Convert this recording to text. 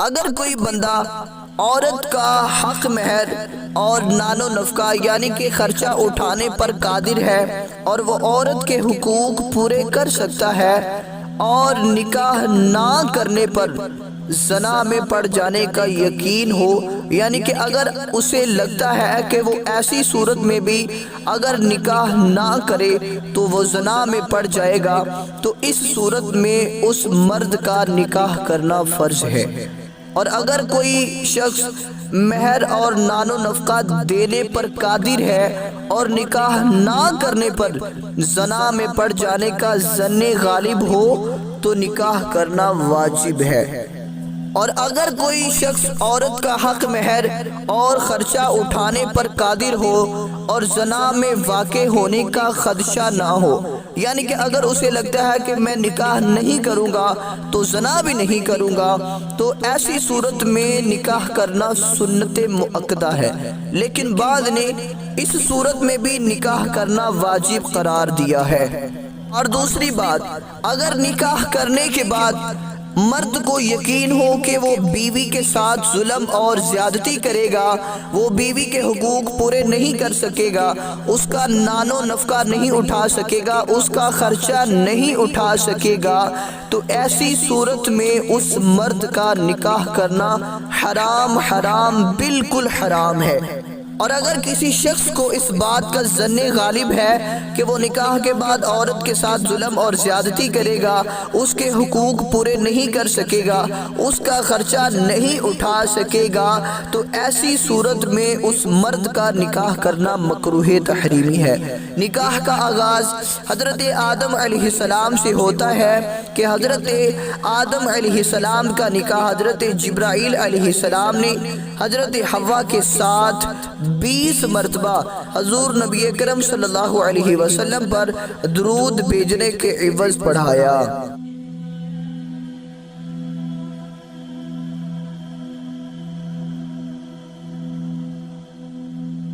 اگر کوئی بندہ عورت کا حق مہر اور نان و نفقہ یعنی کہ خرچہ اٹھانے پر قادر ہے اور وہ عورت کے حقوق پورے کر سکتا ہے اور نکاح نہ کرنے پر زنا میں پڑ جانے کا یقین ہو، یعنی کہ اگر اسے لگتا ہے کہ وہ ایسی صورت میں بھی اگر نکاح نہ کرے تو وہ زنا میں پڑ جائے گا، تو اس صورت میں اس مرد کا نکاح کرنا فرض ہے۔ اور اگر کوئی شخص مہر اور نان و نفقہ دینے پر قادر ہے اور نکاح نہ کرنے پر زنا میں پڑ جانے کا ظن غالب ہو تو نکاح کرنا واجب ہے۔ اور اگر کوئی شخص عورت کا حق مہر اور خرچہ اٹھانے پر قادر ہو اور زنا میں واقع ہونے کا خدشہ نہ ہو، یعنی کہ اگر اسے لگتا ہے کہ میں نکاح نہیں کروں گا تو زنا بھی نہیں کروں گا، تو ایسی صورت میں نکاح کرنا سنت مؤکدہ ہے، لیکن بعد نے اس صورت میں بھی نکاح کرنا واجب قرار دیا ہے۔ اور دوسری بات، اگر نکاح کرنے کے بعد مرد کو یقین ہو کہ وہ بیوی کے ساتھ ظلم اور زیادتی کرے گا، وہ بیوی کے حقوق پورے نہیں کر سکے گا، اس کا نان و نفقہ نہیں اٹھا سکے گا، اس کا خرچہ نہیں اٹھا سکے گا، تو ایسی صورت میں اس مرد کا نکاح کرنا حرام بالکل حرام ہے۔ اور اگر کسی شخص کو اس بات کا ظن غالب ہے کہ وہ نکاح کے بعد عورت کے ساتھ ظلم اور زیادتی کرے گا، اس کے حقوق پورے نہیں کر سکے گا، اس کا خرچہ نہیں اٹھا سکے گا، تو ایسی صورت میں اس مرد کا نکاح کرنا مکروہ تحریمی ہے۔ نکاح کا آغاز حضرت آدم علیہ السلام سے ہوتا ہے کہ حضرت آدم علیہ السلام کا نکاح حضرت جبرائیل علیہ السلام نے حضرت حوا کے ساتھ 20 مرتبہ حضور نبی اکرم صلی اللہ علیہ وسلم پر درود بھیجنے کے عوض پڑھایا۔